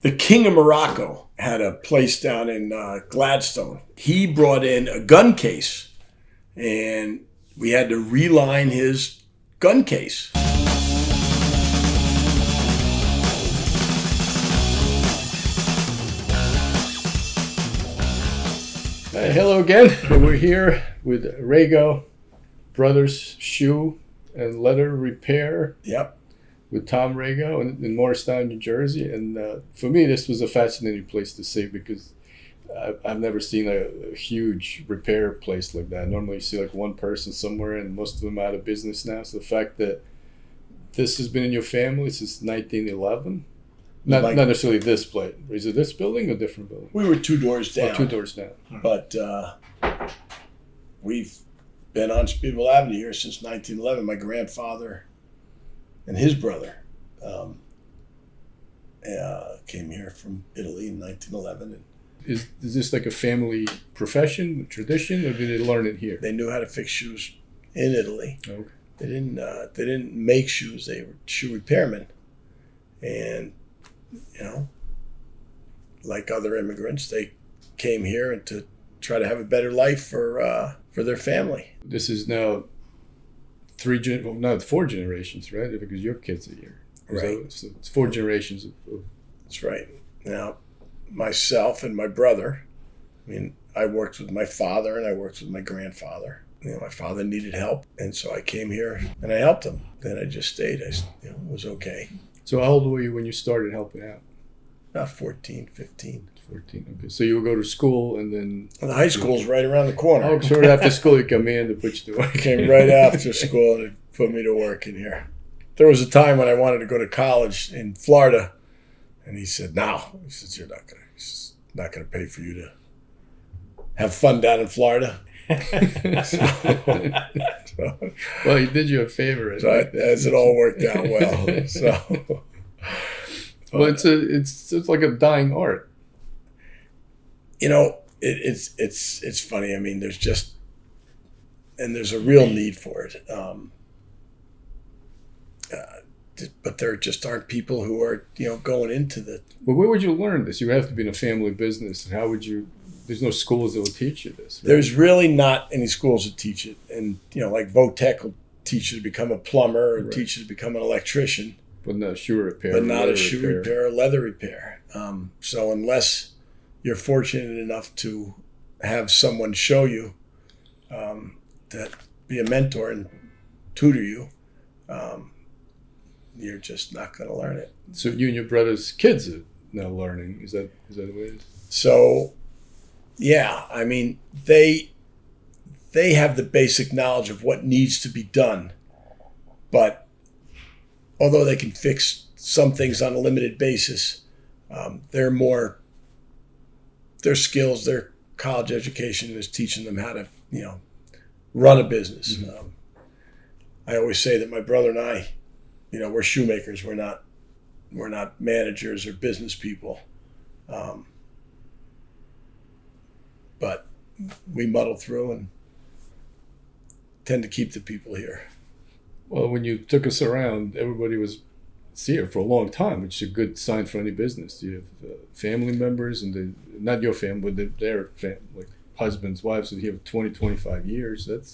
The King of Morocco had a place down in Gladstone. He brought in a gun case, and we had to reline his gun case. Hello again. We're here with Rago Brothers shoe and leather repair. Yep. With Tom Rago in Morristown, New Jersey. And for me, this was a fascinating place to see because I've never seen a huge repair place like that. Normally you see like one person somewhere, and most of them out of business now. So the fact that this has been in your family since 1911, not necessarily this place. Is it this building or a different building? We were two doors down. Oh, two doors down. But we've been on Speedwell Avenue here since 1911. My grandfather and his brother came here from Italy in 1911. And is this like a family profession, tradition, or did they learn it here? they knew how to fix shoes in Italy. Okay. They didn't make shoes. They were shoe repairmen, and like other immigrants, they came here and to try to have a better life for their family. This is now four generations, right? Because your kids are here. Right. So it's four generations of That's right. Now, myself and my brother, I worked with my father and I worked with my grandfather. My father needed help, and so I came here and I helped him. Then I just stayed. It was okay. So how old were you when you started helping out? About 14, 15. 14. Okay. So you would go to school and then... Well, the high school's right around the corner. Oh, so after school you come in to put you to work. Came right after school and it put me to work in here. There was a time when I wanted to go to college in Florida, and he said, "No." He says, "You're not going to pay for you to have fun down in Florida." Well, he did you a favor. As it all worked out well. So, well, it's like a dying art. It's funny. There's a real need for it. But there just aren't people who are, going into the... Well, where would you learn this? You have to be in a family business. And how would you... There's no schools that will teach you this. Right? There's really not any schools that teach it. And, like Votech will teach you to become a plumber or teach you to become an electrician. But not a shoe repair. But not a shoe repair or leather repair. So unless you're fortunate enough to have someone show you, that be a mentor and tutor you, you're just not going to learn it. So you and your brother's kids are now learning. Is that the way it is? So, yeah, they have the basic knowledge of what needs to be done. But although they can fix some things on a limited basis, their skills, their college education is teaching them how to, run a business. Mm-hmm. I always say that my brother and I, we're shoemakers. We're not managers or business people. But we muddle through and tend to keep the people here. Well, when you took us around, everybody was here for a long time, which is a good sign for any business. You have family members, and not your family, but their family, like husbands, wives, that you have 20, 25 years. That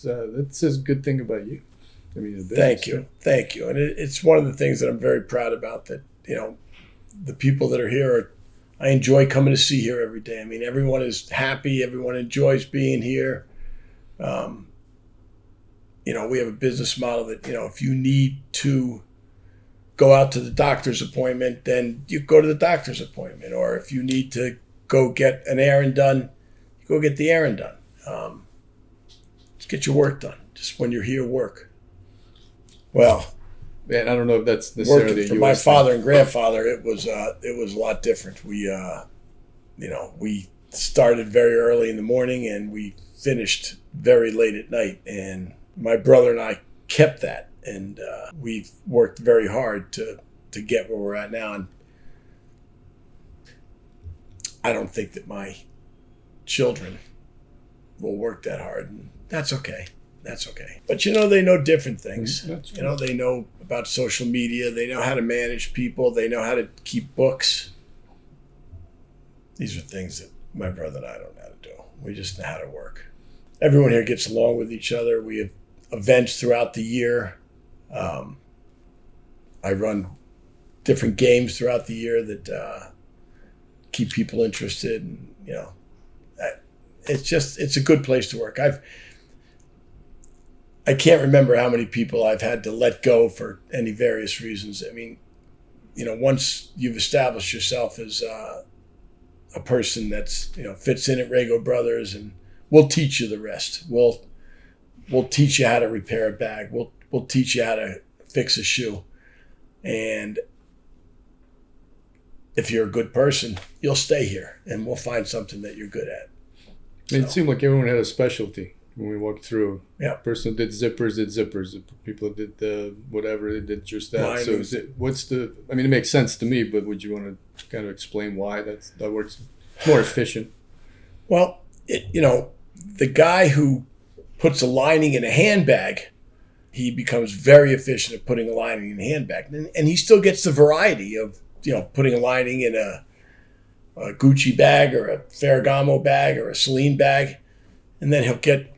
says a good thing about you. Thank you. And it's one of the things that I'm very proud about, that, the people that are here, I enjoy coming to see here every day. Everyone is happy. Everyone enjoys being here. We have a business model that, if you need to go out to the doctor's appointment, then you go to the doctor's appointment. Or if you need to go get an errand done, you go get the errand done. Just get your work done. Just when you're here, work. Well, man, I don't know if that's necessarily working for my father and grandfather. It was a lot different. We started very early in the morning and we finished very late at night. And my brother and I kept that, and we've worked very hard to get where we're at now. And I don't think that my children will work that hard, and that's okay. But they know different things. They know about social media. They know how to manage people. They know how to keep books. These are things that my brother and I don't know how to do. We just know how to work. Everyone here gets along with each other. We have events throughout the year. I run different games throughout the year that keep people interested. And, it's a good place to work. I can't remember how many people I've had to let go for any various reasons. I mean, once you've established yourself as a person that's, fits in at Rago Brothers, and we'll teach you the rest. We'll teach you how to repair a bag. We'll teach you how to fix a shoe. And if you're a good person, you'll stay here, and we'll find something that you're good at. So. It seemed like everyone had a specialty when we walked through. Yeah. Person did zippers. People did whatever, they did just that. Linings. So it makes sense to me, but would you want to kind of explain why that works? It's more efficient. Well, the guy who puts a lining in a handbag, he becomes very efficient at putting a lining in a handbag. And he still gets the variety of, putting a lining in a Gucci bag or a Ferragamo bag or a Celine bag. And then he'll get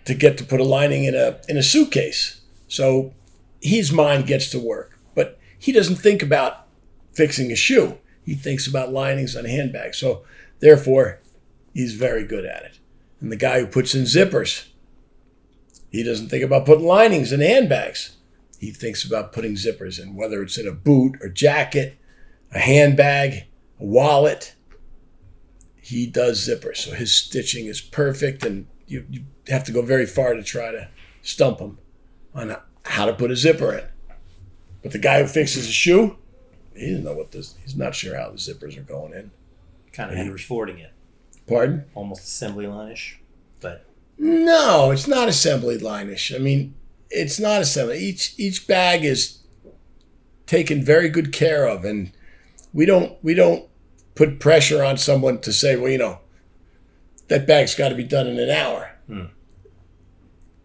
to put a lining in a suitcase. So his mind gets to work. But he doesn't think about fixing a shoe. He thinks about linings on handbags. So therefore, he's very good at it. And the guy who puts in zippers, he doesn't think about putting linings in handbags. He thinks about putting zippers in, whether it's in a boot or jacket, a handbag, a wallet. He does zippers. So his stitching is perfect, and you have to go very far to try to stump him on how to put a zipper in. But the guy who fixes a shoe, he doesn't know he's not sure how the zippers are going in. Kind of Henry Fording it. Pardon? Almost assembly line-ish, but... No, it's not assembly line-ish. I mean, it's not assembly. Each bag is taken very good care of, and we don't put pressure on someone to say, well, that bag's got to be done in an hour.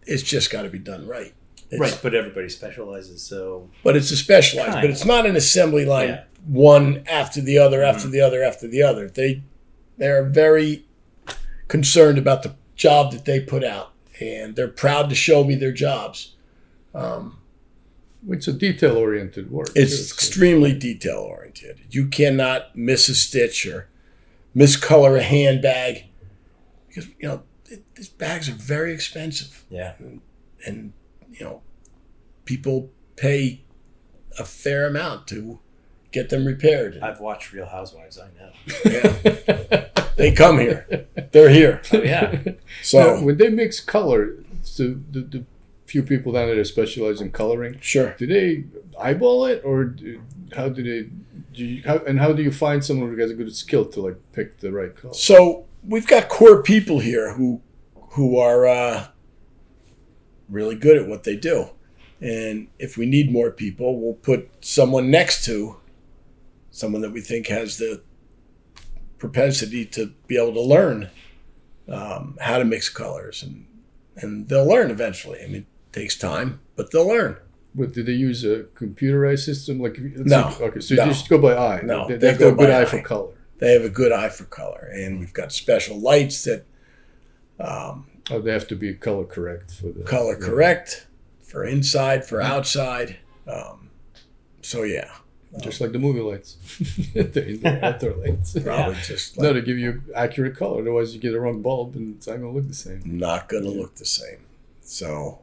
It's just got to be done right. Right, but everybody specializes, so... But it's a specialized, but it's not an assembly line, one after the other, after the other, after the other. They're very concerned about the job that they put out, and they're proud to show me their jobs. It's a detail-oriented work. It's extremely detail-oriented. You cannot miss a stitch or miscolor a handbag because, these bags are very expensive. Yeah. And people pay a fair amount to get them repaired. I've watched Real Housewives, I know. Yeah. They come here. They're here. Oh, yeah. So now, when they mix color, so the few people down there that specialize in coloring, sure. Do they eyeball it, or how do you find someone who has a good skill to pick the right color? So we've got core people here who are really good at what they do. And if we need more people, we'll put someone next to someone that we think has the propensity to be able to learn how to mix colors. And they'll learn eventually. I mean, it takes time, but they'll learn. But do they use a computerized system? No. Okay, so you just go by eye. No. They have a good eye for color. They have a good eye for color. And we've got special lights that... they have to be color correct for the... Color correct for inside, for outside. So, yeah. Just like the movie lights. the outdoor lights. Probably just to give you accurate color. Otherwise, you get a wrong bulb and it's not going to look the same. Not going to look the same. So,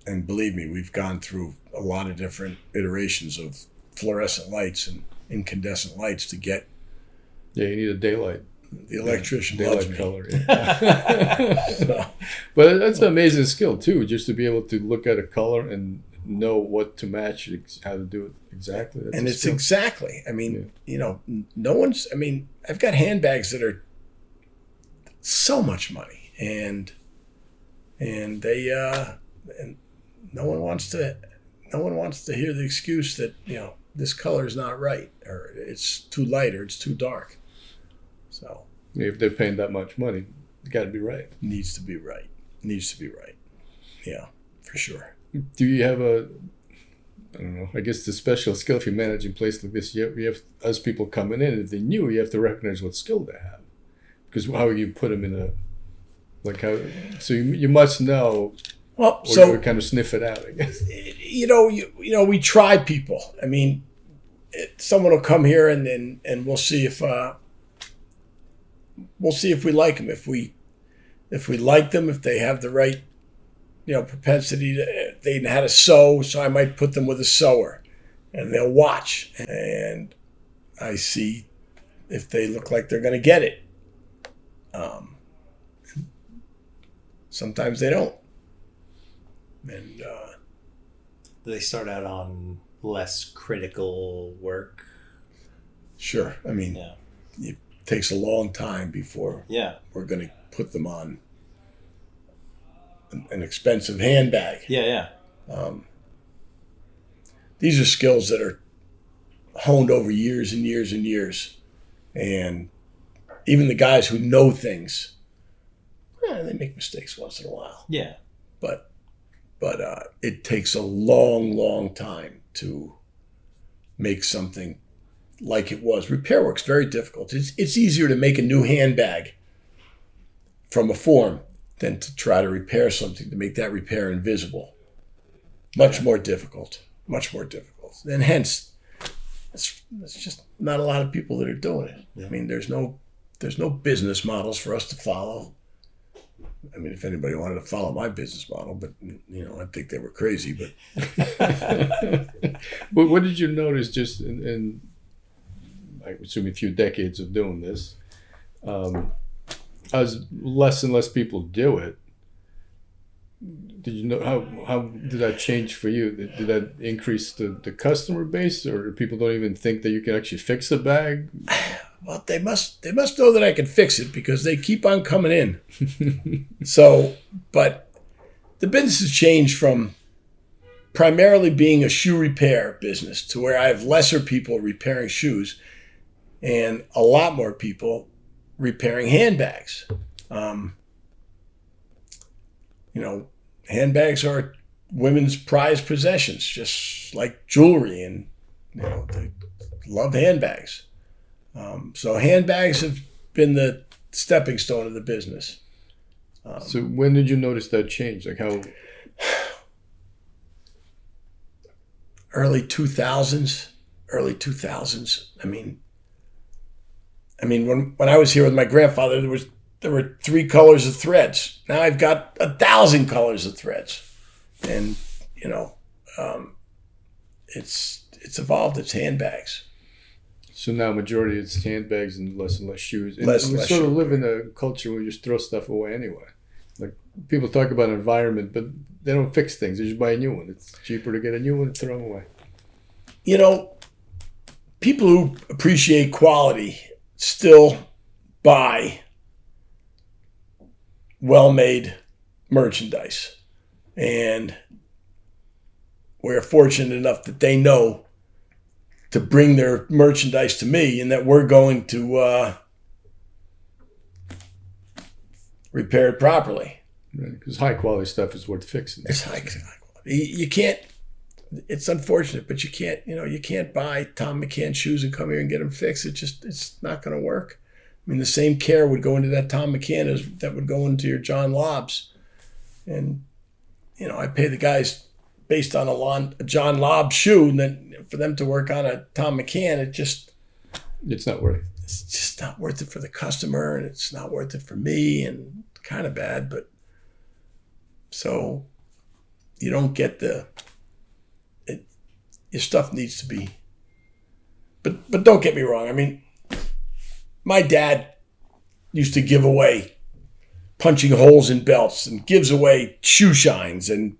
and believe me, we've gone through a lot of different iterations of fluorescent lights and incandescent lights to get... Yeah, you need a daylight. The electrician daylight loves me. color. Yeah. But that's an amazing skill, too, just to be able to look at a color and know what to match, how to do it exactly. That's and it's skill. Exactly. I mean, no one's... I mean, I've got handbags that are so much money, and they and no one wants to hear the excuse that this color is not right, or it's too light, or it's too dark. So if they're paying that much money, it got to be right. Needs to be right. Yeah, for sure. Do you have I don't know. I guess the special skill if you manage in place like this, you have us people coming in. If they knew, you have to recognize what skill they have, because how you put them in a like how. So you must know. Well, Or so you kind of sniff it out, I guess. we try people. I mean, someone will come here and we'll see if we like them. If we like them, if they have the right propensity to, they know how to sew, so I might put them with a sewer, and they'll watch, and I see if they look like they're going to get it. Sometimes they don't. And Do they start out on less critical work? sure, I mean, Yeah. it takes a long time before Yeah. we're going to put them on an expensive handbag. Yeah. These are skills that are honed over years and years and years. And even the guys who know things, they make mistakes once in a while. Yeah. But it takes a long, long time to make something like it was. Repair work's very difficult. It's easier to make a new handbag from a form than to try to repair something, to make that repair invisible. Much more difficult. And hence, it's just not a lot of people that are doing it. Yeah. I mean, there's no business models for us to follow. I mean, if anybody wanted to follow my business model, but I think they were crazy. But But what did you notice just in I assume a few decades of doing this, as less and less people do it? Did you know how did that change for you? Did that increase the customer base, or people don't even think that you can actually fix a bag? well, they must know that I can fix it because they keep on coming in. So, but the business has changed from primarily being a shoe repair business to where I have lesser people repairing shoes and a lot more people repairing handbags. Handbags are women's prized possessions, just like jewelry, and they love handbags. So handbags have been the stepping stone of the business. So when did you notice that change? Like how? Early 2000s. I mean, when I was here with my grandfather, there were 3 colors of threads. Now I've got 1,000 colors of threads, and it's evolved. It's handbags. So now majority it's handbags and less shoes. And Less we shoes. sort of live in a culture where you just throw stuff away anyway. Like people talk about environment, but they don't fix things. They just buy a new one. It's cheaper to get a new one and throw them away. People who appreciate quality still buy well-made merchandise, and we're fortunate enough that they know to bring their merchandise to me, and that we're going to repair it properly. Right? Because high quality stuff is worth fixing. It's high quality. You can't. It's unfortunate, but you can't. You can't buy Tom McCann shoes and come here and get them fixed. It's not going to work. I mean, the same care would go into that Tom McCann as that would go into your John Lobbs, and I pay the guys based on a John Lobb shoe, and then for them to work on a Tom McCann, It's not worth it. it's just not worth it for the customer, and it's not worth it for me, and kind of bad. But so you don't get your stuff needs to be. But don't get me wrong. I mean, my dad used to give away punching holes in belts and gives away shoe shines, and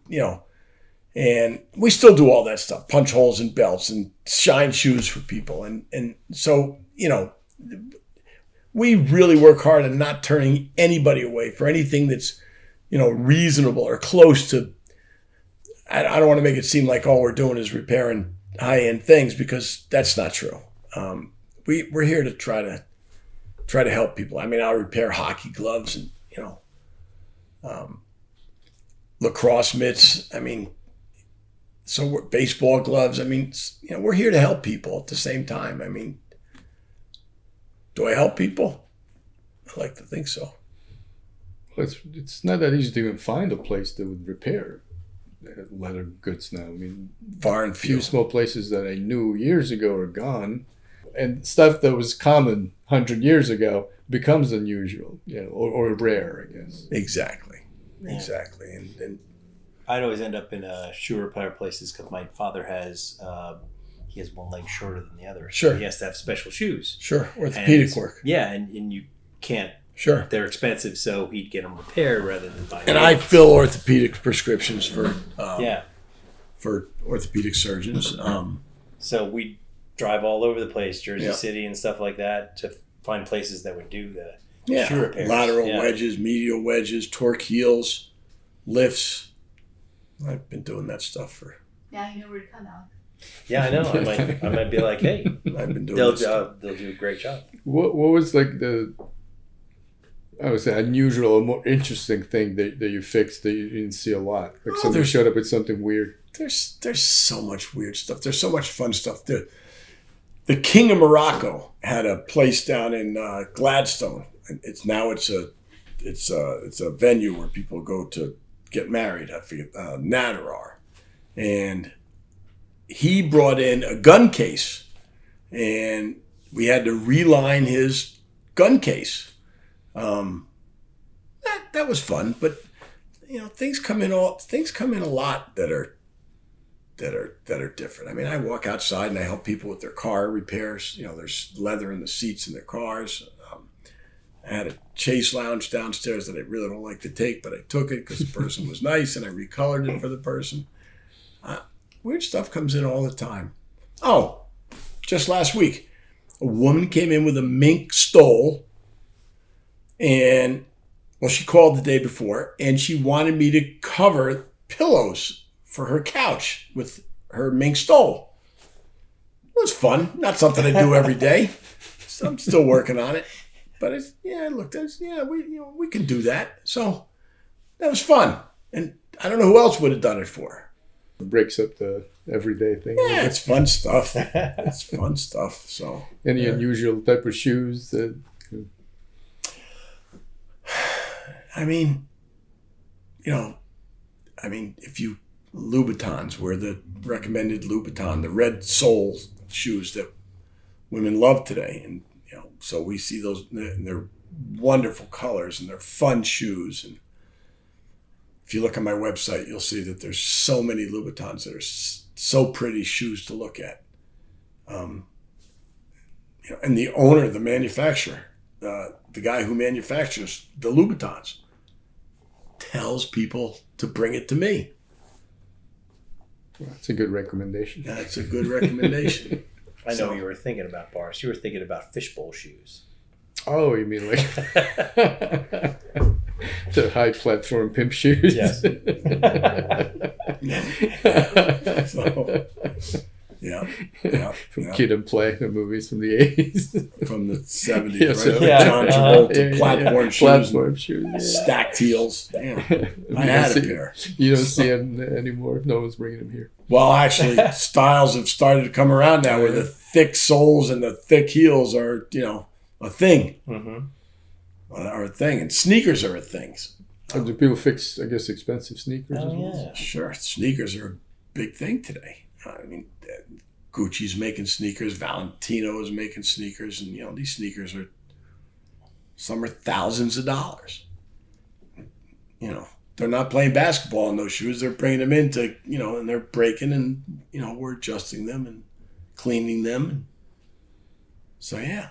and we still do all that stuff, punch holes in belts and shine shoes for people. And so, we really work hard on not turning anybody away for anything that's, reasonable or close to. I don't want to make it seem like all we're doing is repairing high-end things, because that's not true. We're here to try to help people. I mean, I'll repair hockey gloves and, lacrosse mitts. I mean, So we're baseball gloves. I mean, we're here to help people at the same time. I mean, do I help people? I like to think so. Well, it's not that easy to even find a place that would repair leather goods now. I mean, Far and few few. small places that I knew years ago are gone, and stuff that was common 100 years ago becomes unusual, or rare, I guess. Exactly. Yeah. Exactly. And I'd always end up in shoe repair places because my father he has one leg shorter than the other. So Sure. he has to have special shoes. sure, orthopedic And- work. Yeah, and you can't. Sure. They're expensive, so he'd get them repaired rather than buy. And new I ones. fill orthopedic prescriptions for Yeah. for orthopedic surgeons. So we drive all over the place, Jersey Yeah. City and stuff like that, to find places that would do the Yeah, shoe repairs. lateral Yeah. wedges, medial wedges, torque heels, lifts. I've been doing that stuff for. Now you know where to come out. Yeah, I know. I might be like, hey, I've been doing they'll this stuff. they'll do a great job. What was like I would say unusual or more interesting thing that you fixed that you didn't see a lot? Like somebody there's- showed up with something weird. There's so much weird stuff. There's so much fun stuff. The King of Morocco had a place down in Gladstone. It's a venue where people go to get married. I forget Nadarar, and he brought in a gun case, and we had to reline his gun case. That was fun, but things come in a lot that are different. I mean, I walk outside and I help people with their car repairs. There's leather in the seats in their cars. I had a chase lounge downstairs that I really don't like to take, but I took it because the person was nice and I recolored it for the person. Weird stuff comes in all the time. Oh, just last week, a woman came in with a mink stole, and she called the day before, and she wanted me to cover pillows for her couch with her mink stole. It was fun. Not something I do every day. So I'm still working on it. But I looked at it. We can do that. So that was fun. And I don't know who else would have done it for. It breaks up the everyday thing. Yeah, it's fun stuff. It's fun stuff. So Any unusual type of shoes that I mean, if you Louboutins were the recommended Louboutin, the red sole shoes that women love today, and so we see those, and they're wonderful colors and they're fun shoes. And if you look on my website, you'll see that there's so many Louboutins that are so pretty shoes to look at. And the owner, the manufacturer, the guy who manufactures the Louboutins, tells people to bring it to me. That's a good recommendation. That's a good recommendation. I know what you were thinking about, Boris. You were thinking about fishbowl shoes. Oh, you mean like the high platform pimp shoes? Yes. So, yeah. Kid and Play, the movies from the 80s. From the 70s, Yeah, right? so- With Yeah. John Travolta, platform shoes, Platform shoes. and Yeah. stacked heels. Yeah. I You had don't a see- pair. You don't see them anymore. No one's bringing them here. Well, actually, styles have started to come around now where the thick soles and the thick heels are, a thing. Mm-hmm. Are a thing. And sneakers are a thing. Do people fix, I guess, expensive sneakers as Oh, well? yeah. Sure, sneakers are a big thing today. I mean, Gucci's making sneakers, Valentino is making sneakers, and these sneakers some are thousands of dollars. They're not playing basketball in those shoes. They're bringing them into, and they're breaking, and we're adjusting them and cleaning them. So yeah.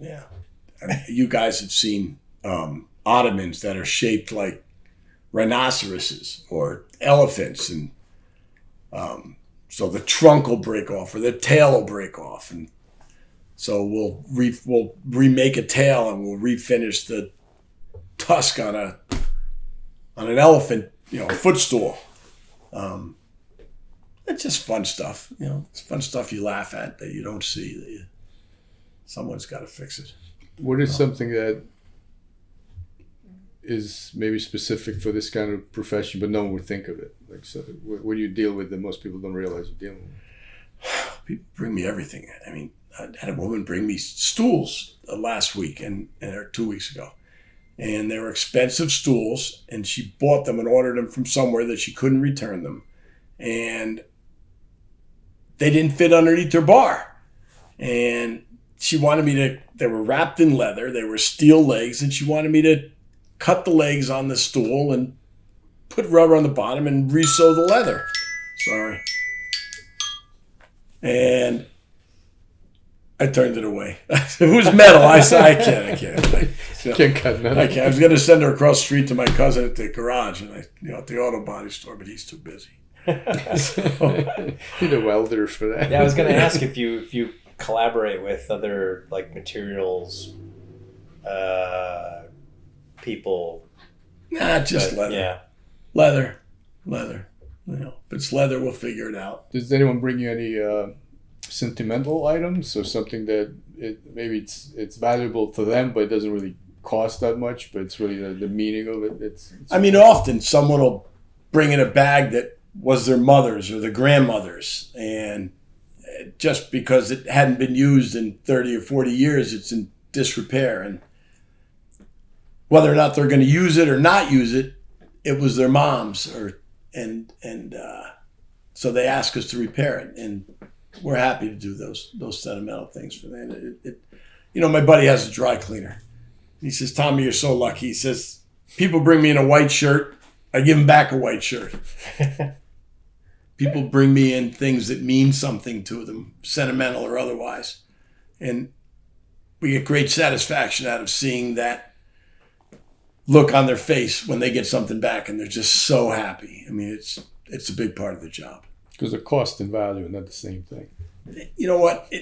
I mean, you guys have seen ottomans that are shaped like rhinoceroses or elephants, and so the trunk will break off or the tail will break off, and so we'll remake a tail and we'll refinish the tusk on an elephant, a footstool. It's just fun stuff, It's fun stuff you laugh at that you don't see. Someone's got to fix it. What is something that is maybe specific for this kind of profession, but no one would think of it? Like, so what do you deal with that most people don't realize you're dealing with? People bring me everything. I mean, I had a woman bring me stools last week or 2 weeks ago. And they were expensive stools, and she bought them and ordered them from somewhere that she couldn't return them. And they didn't fit underneath her bar. And she wanted me to, they were wrapped in leather, they were steel legs, and she wanted me to cut the legs on the stool and put rubber on the bottom and re-sew the leather. Sorry. And I turned it away. It was metal. I said, I can't. Can't cut metal. I can't. I was going to send her across the street to my cousin at the garage, and at the auto body store, but he's too busy. You need a welder for that. Yeah, I was going to ask if you collaborate with other like materials, people. Nah, just leather. Yeah, leather. If it's leather, we'll figure it out. Does anyone bring you any sentimental items or something that maybe it's valuable to them, but it doesn't really cost that much, but it's really the meaning of it? It's I mean, often someone will bring in a bag that was their mother's or their grandmother's, and just because it hadn't been used in 30 or 40 years, it's in disrepair. And whether or not they're going to use it or not use it, it was their mom's, so they ask us to repair it, and we're happy to do those sentimental things for them. My buddy has a dry cleaner. He says, Tommy, you're so lucky. He says, people bring me in a white shirt, I give them back a white shirt. People bring me in things that mean something to them, sentimental or otherwise. And we get great satisfaction out of seeing that look on their face when they get something back, and they're just so happy. I mean, it's a big part of the job. Because the cost and value are not the same thing. You know what?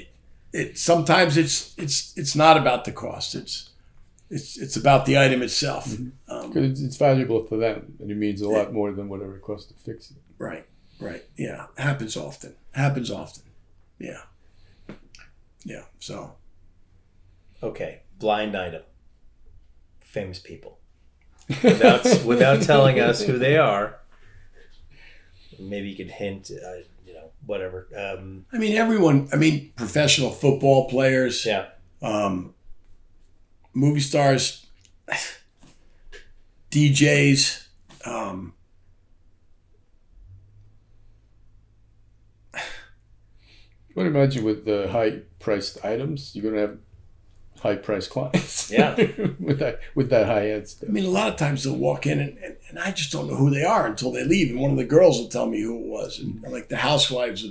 Sometimes it's not about the cost. It's about the item itself. Because it's valuable to them, and it means a lot more than whatever it costs to fix it. Right. Yeah, happens often. Yeah. So. Okay, blind item. Famous people. Without telling us who they are. Maybe you could hint, whatever. Professional football players. Yeah. Movie stars, DJs. I would imagine with the high-priced items, you're going to have high-priced clients. Yeah. with that high-end stuff. I mean, a lot of times they'll walk in and I just don't know who they are until they leave, and one of the girls will tell me who it was, and like the housewives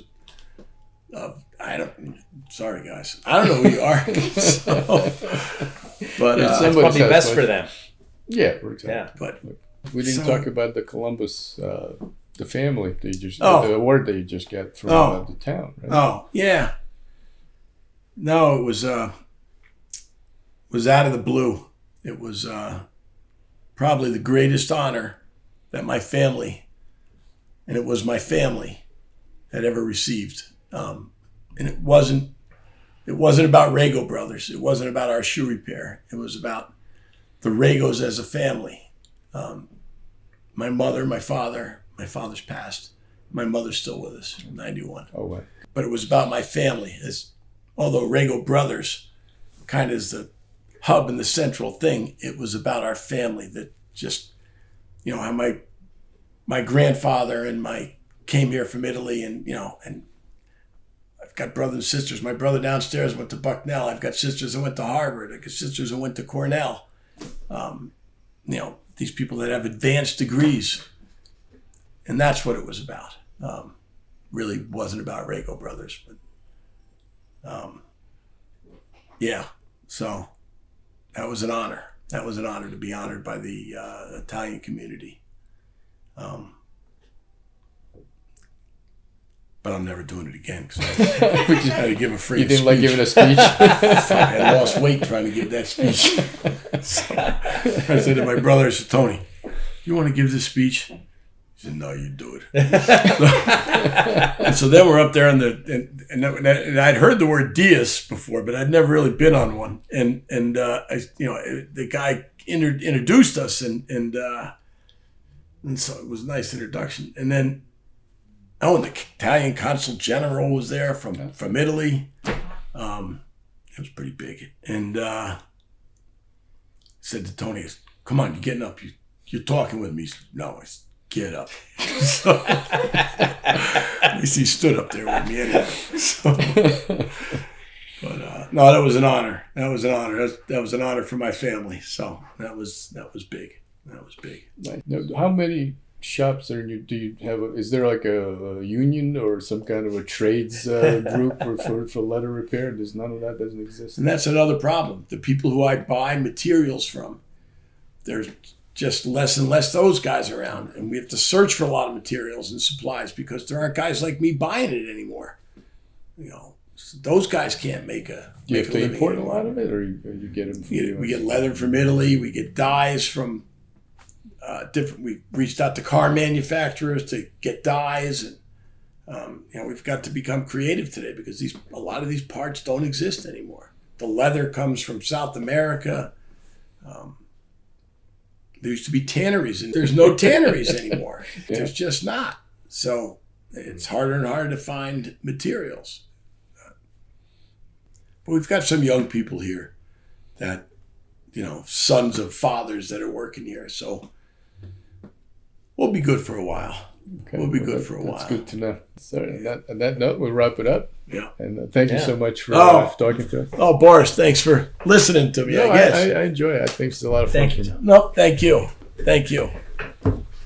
of sorry guys, I don't know who you are. But it's probably best for them. Yeah, exactly. Yeah. But we didn't talk about the Columbus, the family that you just the award that you just got from the town, right? Oh yeah. No, it was out of the blue. It was probably the greatest honor that my family had ever received. And it wasn't about Rago Brothers. It wasn't about our shoe repair. It was about the Ragos as a family. My mother, my father's passed. My mother's still with us, 91. Oh, wow. But it was about my family. Although Rago Brothers kind of is the hub and the central thing, it was about our family that just, how my grandfather came here from Italy, and I've got brothers and sisters. My brother downstairs went to Bucknell. I've got sisters that went to Harvard. I've got sisters that went to Cornell. These people that have advanced degrees. And that's what it was about. Really wasn't about Rago Brothers, but so that was an honor. That was an honor to be honored by the Italian community. But I'm never doing it again because I just had to give a free speech. You didn't like giving a speech? I lost weight trying to give that speech. So I said to my brother, I said, Tony, you want to give this speech? He said, no, you do it. And so then we're up there and I'd heard the word Dias before, but I'd never really been on one. And the guy introduced us, and so it was a nice introduction. And then, the Italian consul general was there from Italy. It was pretty big, and said to Tony, "Come on, you're getting up. You're talking with me." He said, "No," I said, "Get up." So, at least he stood up there with me anyway. So, but no, that was an honor. That was an honor. That was an honor for my family. So that was big. That was big. Nice. Now, how many shops do you have? Is there like a union or some kind of a trades group for leather repair? There's none of that. Doesn't exist. And that's another problem. The people who I buy materials from, there's just less and less those guys around, and we have to search for a lot of materials and supplies because there aren't guys like me buying it anymore. So those guys can't make a. Do you have to import a lot of it, or you get them? We get leather from Italy. We get dyes from different. We reached out to car manufacturers to get dyes, and we've got to become creative today because a lot of these parts don't exist anymore. The leather comes from South America. There used to be tanneries, and there's no tanneries anymore. Yeah. There's just not. So it's harder and harder to find materials. But we've got some young people here that, sons of fathers that are working here. So we'll be good for a while. Okay. We'll be good for a while. That's good to know. So on that note, we'll wrap it up. Yeah. And thank you so much for talking to us. Oh, Boris, thanks for listening to me, No, I guess. I enjoy it. I think it's a lot of fun. Thank you, Tom. No, thank you. Thank you.